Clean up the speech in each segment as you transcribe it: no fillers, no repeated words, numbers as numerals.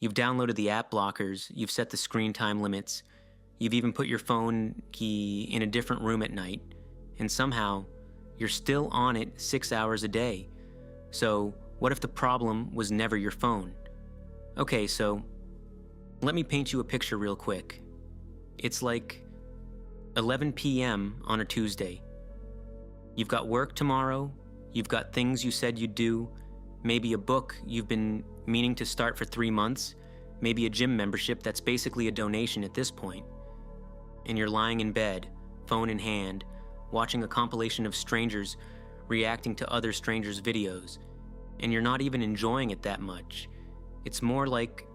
You've downloaded the app blockers, you've set the screen time limits, you've even put your phone key in a different room at night, and somehow you're still on it 6 hours a day. So, what if the problem was never your phone? Okay, so let me paint you a picture real quick. It's like 11 p.m. on a Tuesday. You've got work tomorrow, you've got things you said you'd do, maybe a book you've been meaning to start for 3 months, maybe a gym membership that's basically a donation at this point. And you're lying in bed, phone in hand, watching a compilation of strangers reacting to other strangers' videos, and you're not even enjoying it that much. It's more like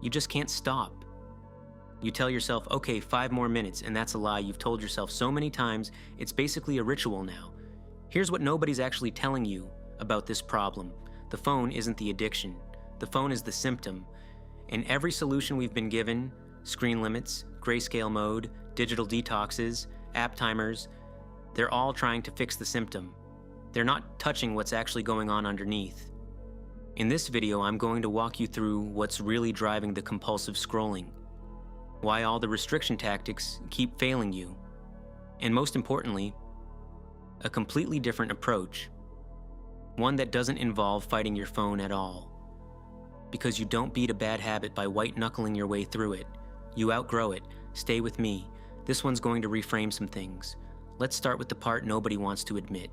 you just can't stop. You tell yourself, okay, 5 more minutes, and that's a lie you've told yourself so many times, it's basically a ritual now. Here's what nobody's actually telling you about this problem. The phone isn't the addiction. The phone is the symptom. And every solution we've been given, screen limits, grayscale mode, digital detoxes, app timers, they're all trying to fix the symptom. They're not touching what's actually going on underneath. In this video, I'm going to walk you through what's really driving the compulsive scrolling, why all the restriction tactics keep failing you, and most importantly, a completely different approach, one that doesn't involve fighting your phone at all. Because you don't beat a bad habit by white-knuckling your way through it. You outgrow it. Stay with me. This one's going to reframe some things. Let's start with the part nobody wants to admit.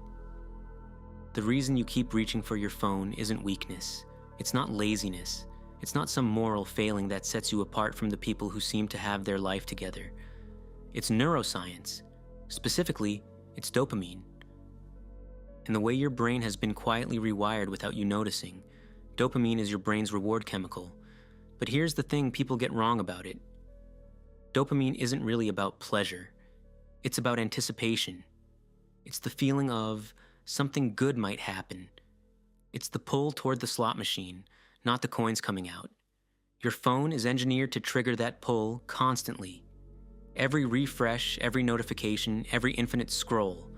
The reason you keep reaching for your phone isn't weakness. It's not laziness. It's not some moral failing that sets you apart from the people who seem to have their life together. It's neuroscience. Specifically, it's dopamine. And the way your brain has been quietly rewired without you noticing. Dopamine is your brain's reward chemical. But here's the thing people get wrong about it. Dopamine isn't really about pleasure. It's about anticipation. It's the feeling of something good might happen. It's the pull toward the slot machine, not the coins coming out. Your phone is engineered to trigger that pull constantly. Every refresh, every notification, every infinite scroll.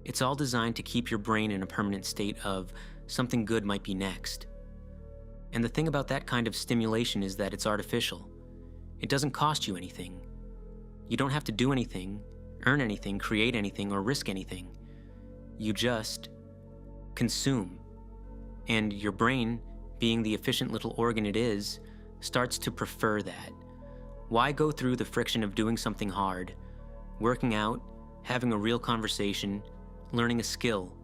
It's all designed to keep your brain in a permanent state of something good might be next. And the thing about that kind of stimulation is that it's artificial. It doesn't cost you anything. You don't have to do anything, earn anything, create anything, or risk anything. You just consume. And your brain, being the efficient little organ it is, starts to prefer that. Why go through the friction of doing something hard, working out, having a real conversation, learning a skill,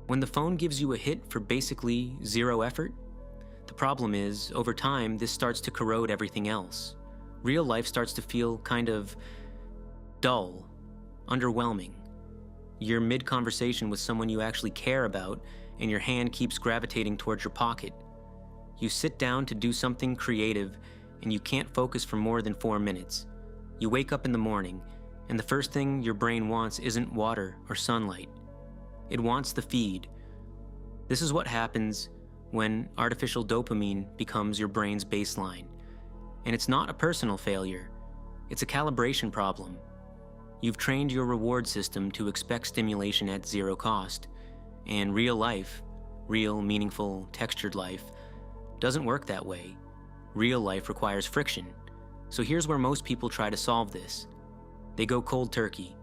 when the phone gives you a hit for basically zero effort? The problem is, over time, this starts to corrode everything else. Real life starts to feel kind of dull, underwhelming. You're mid-conversation with someone you actually care about, and your hand keeps gravitating towards your pocket. You sit down to do something creative, and you can't focus for more than 4 minutes. You wake up in the morning, and the first thing your brain wants isn't water or sunlight. It wants the feed. This is what happens when artificial dopamine becomes your brain's baseline. And it's not a personal failure. It's a calibration problem. You've trained your reward system to expect stimulation at zero cost. And real life, real, meaningful, textured life, doesn't work that way. Real life requires friction. So here's where most people try to solve this. They go cold turkey.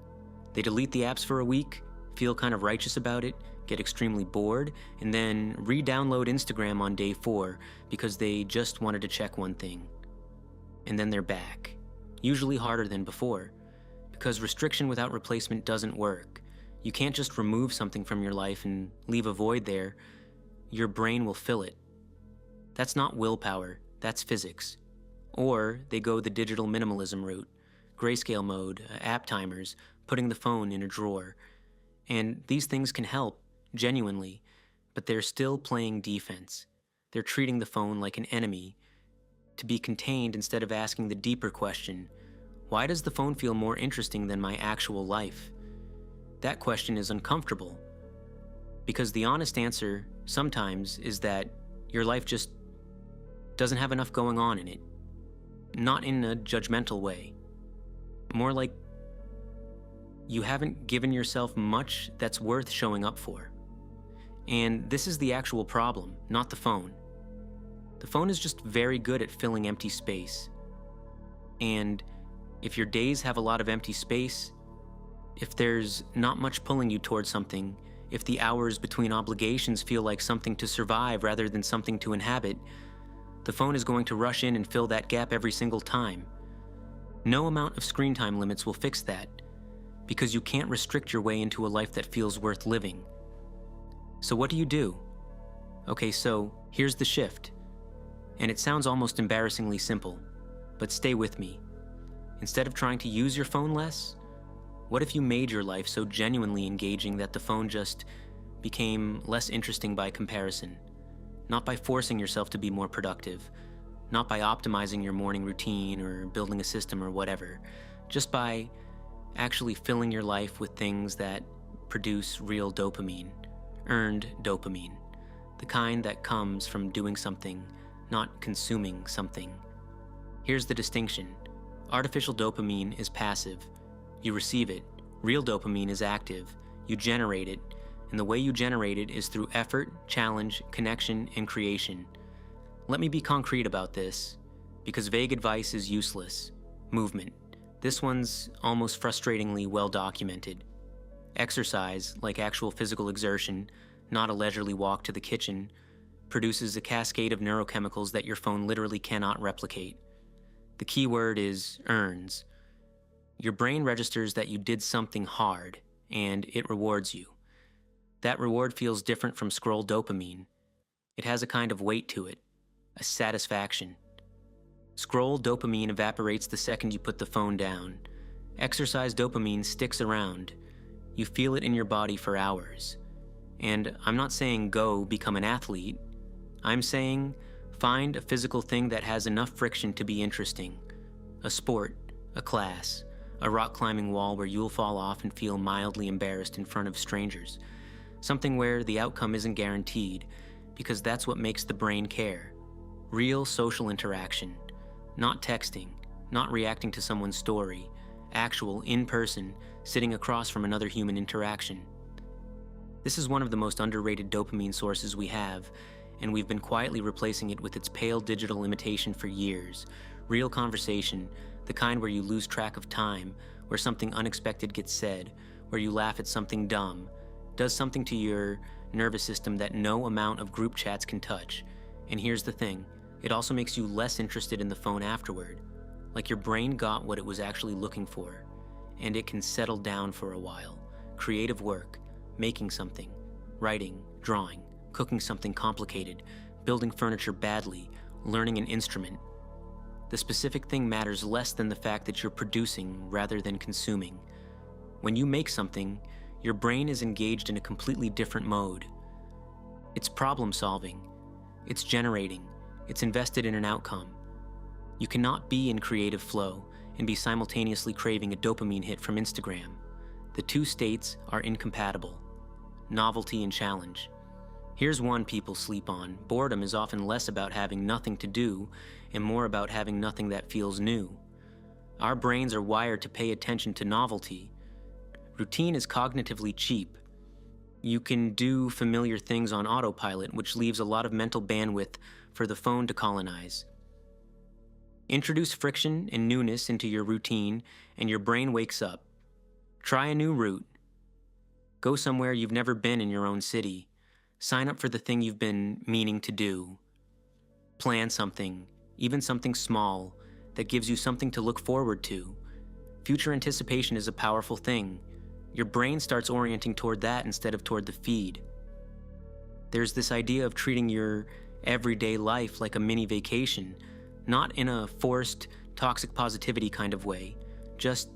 They delete the apps for a week, feel kind of righteous about it, get extremely bored, and then re-download Instagram on day 4 because they just wanted to check one thing. And then they're back, usually harder than before, because restriction without replacement doesn't work. You can't just remove something from your life and leave a void there. Your brain will fill it. That's not willpower, that's physics. Or they go the digital minimalism route, grayscale mode, app timers, putting the phone in a drawer. And these things can help, genuinely, but they're still playing defense. They're treating the phone like an enemy, to be contained instead of asking the deeper question, why does the phone feel more interesting than my actual life? That question is uncomfortable, because the honest answer, sometimes, is that your life just doesn't have enough going on in it. Not in a judgmental way. More like you haven't given yourself much that's worth showing up for. And this is the actual problem, not the phone. The phone is just very good at filling empty space. And if your days have a lot of empty space, if there's not much pulling you towards something, if the hours between obligations feel like something to survive rather than something to inhabit, the phone is going to rush in and fill that gap every single time. No amount of screen time limits will fix that, because you can't restrict your way into a life that feels worth living. So what do? Okay, so here's the shift. And it sounds almost embarrassingly simple, but stay with me. Instead of trying to use your phone less, what if you made your life so genuinely engaging that the phone just became less interesting by comparison? Not by forcing yourself to be more productive, not by optimizing your morning routine or building a system or whatever, just by actually filling your life with things that produce real dopamine, earned dopamine, the kind that comes from doing something, not consuming something. Here's the distinction. Artificial dopamine is passive. You receive it. Real dopamine is active. You generate it, and the way you generate it is through effort, challenge, connection, and creation. Let me be concrete about this, because vague advice is useless. Movement. This one's almost frustratingly well documented. Exercise, like actual physical exertion, not a leisurely walk to the kitchen, produces a cascade of neurochemicals that your phone literally cannot replicate. The key word is earns. Your brain registers that you did something hard, and it rewards you. That reward feels different from scroll dopamine. It has a kind of weight to it, a satisfaction. Scroll dopamine evaporates the second you put the phone down. Exercise dopamine sticks around. You feel it in your body for hours. And I'm not saying go become an athlete. I'm saying find a physical thing that has enough friction to be interesting. A sport, a class, a rock climbing wall where you'll fall off and feel mildly embarrassed in front of strangers. Something where the outcome isn't guaranteed, because that's what makes the brain care. Real social interaction. Not texting, not reacting to someone's story, actual, in-person, sitting across from another human interaction. This is one of the most underrated dopamine sources we have, and we've been quietly replacing it with its pale digital imitation for years. Real conversation, the kind where you lose track of time, where something unexpected gets said, where you laugh at something dumb, does something to your nervous system that no amount of group chats can touch. And here's the thing. It also makes you less interested in the phone afterward, like your brain got what it was actually looking for, and it can settle down for a while. Creative work, making something, writing, drawing, cooking something complicated, building furniture badly, learning an instrument. The specific thing matters less than the fact that you're producing rather than consuming. When you make something, your brain is engaged in a completely different mode. It's problem solving, it's generating, it's invested in an outcome. You cannot be in creative flow and be simultaneously craving a dopamine hit from Instagram. The two states are incompatible. Novelty and challenge. Here's one people sleep on. Boredom is often less about having nothing to do and more about having nothing that feels new. Our brains are wired to pay attention to novelty. Routine is cognitively cheap. You can do familiar things on autopilot, which leaves a lot of mental bandwidth for the phone to colonize. Introduce friction and newness into your routine, and your brain wakes up. Try a new route. Go somewhere you've never been in your own city. Sign up for the thing you've been meaning to do. Plan something, even something small, that gives you something to look forward to. Future anticipation is a powerful thing. Your brain starts orienting toward that instead of toward the feed. There's this idea of treating your everyday life like a mini vacation, not in a forced, toxic positivity kind of way, just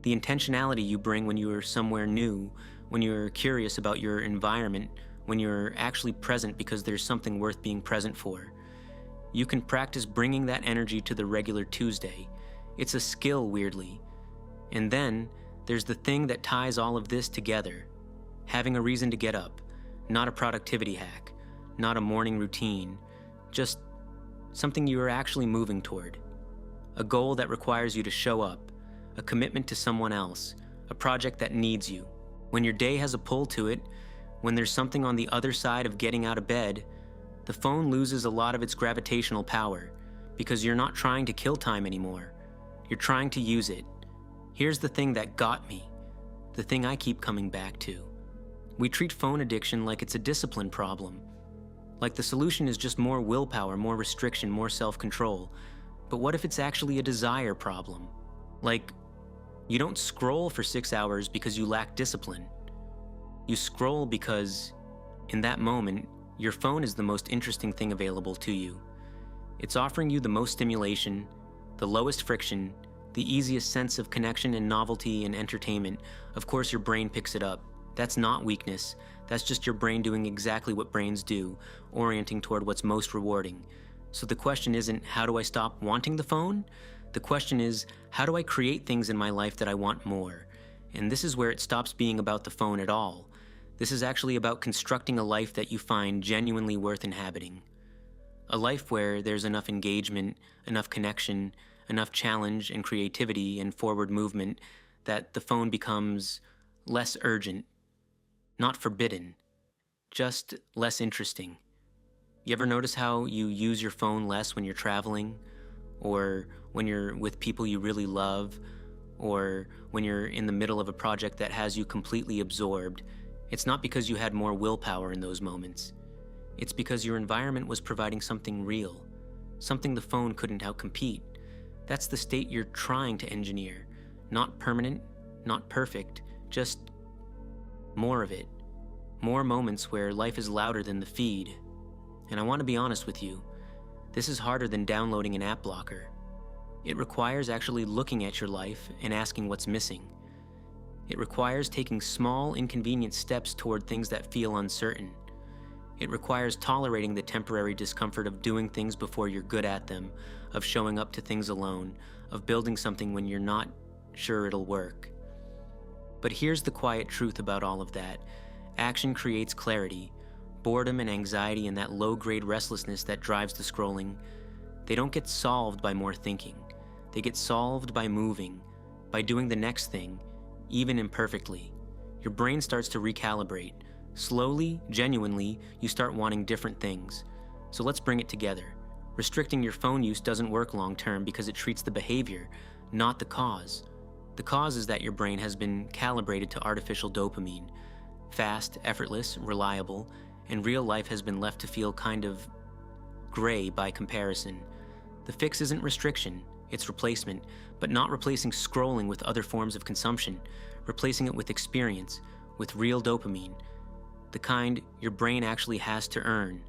the intentionality you bring when you're somewhere new, when you're curious about your environment, when you're actually present because there's something worth being present for. You can practice bringing that energy to the regular Tuesday. It's a skill, weirdly. And then there's the thing that ties all of this together. Having a reason to get up, not a productivity hack, not a morning routine, just something you are actually moving toward. A goal that requires you to show up, a commitment to someone else, a project that needs you. When your day has a pull to it, when there's something on the other side of getting out of bed, The phone loses a lot of its gravitational power because you're not trying to kill time anymore. You're trying to use it. Here's the thing that got me, the thing I keep coming back to. We treat phone addiction like it's a discipline problem. Like the solution is just more willpower, more restriction, more self-control. But what if it's actually a desire problem? Like, you don't scroll for 6 hours because you lack discipline. You scroll because, in that moment, your phone is the most interesting thing available to you. It's offering you the most stimulation, the lowest friction, the easiest sense of connection and novelty and entertainment. Of course, your brain picks it up. That's not weakness. That's just your brain doing exactly what brains do, orienting toward what's most rewarding. So the question isn't, how do I stop wanting the phone? The question is, how do I create things in my life that I want more? And this is where it stops being about the phone at all. This is actually about constructing a life that you find genuinely worth inhabiting. A life where there's enough engagement, enough connection, enough challenge and creativity and forward movement that the phone becomes less urgent, not forbidden, just less interesting. You ever notice how you use your phone less when you're traveling, or when you're with people you really love, or when you're in the middle of a project that has you completely absorbed? It's not because you had more willpower in those moments. It's because your environment was providing something real, something the phone couldn't outcompete. That's the state you're trying to engineer. Not permanent, not perfect, just more of it. More moments where life is louder than the feed. And I want to be honest with you, this is harder than downloading an app blocker. It requires actually looking at your life and asking what's missing. It requires taking small, inconvenient steps toward things that feel uncertain. It requires tolerating the temporary discomfort of doing things before you're good at them, of showing up to things alone, of building something when you're not sure it'll work. But here's the quiet truth about all of that. Action creates clarity. Boredom and anxiety and that low-grade restlessness that drives the scrolling, they don't get solved by more thinking. They get solved by moving, by doing the next thing, even imperfectly. Your brain starts to recalibrate. Slowly, genuinely, you start wanting different things. So let's bring it together. Restricting your phone use doesn't work long-term because it treats the behavior, not the cause. The cause is that your brain has been calibrated to artificial dopamine. Fast, effortless, reliable, and real life has been left to feel kind of gray by comparison. The fix isn't restriction, it's replacement, but not replacing scrolling with other forms of consumption, replacing it with experience, with real dopamine, the kind your brain actually has to earn.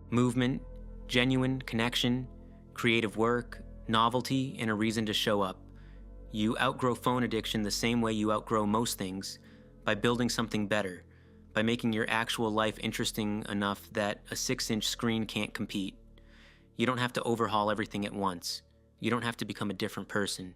Movement, genuine connection, creative work, novelty, and a reason to show up. You outgrow phone addiction the same way you outgrow most things, by building something better, by making your actual life interesting enough that a 6-inch screen can't compete. You don't have to overhaul everything at once. You don't have to become a different person.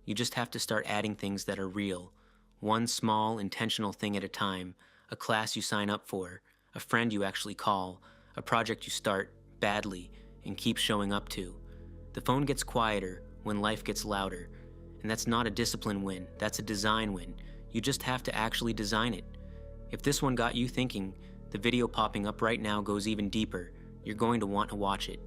You just have to start adding things that are real. One small, intentional thing at a time. A class you sign up for, a friend you actually call, a project you start badly and keep showing up to. The phone gets quieter when life gets louder. And that's not a discipline win, that's a design win. You just have to actually design it. If this one got you thinking, the video popping up right now goes even deeper. You're going to want to watch it.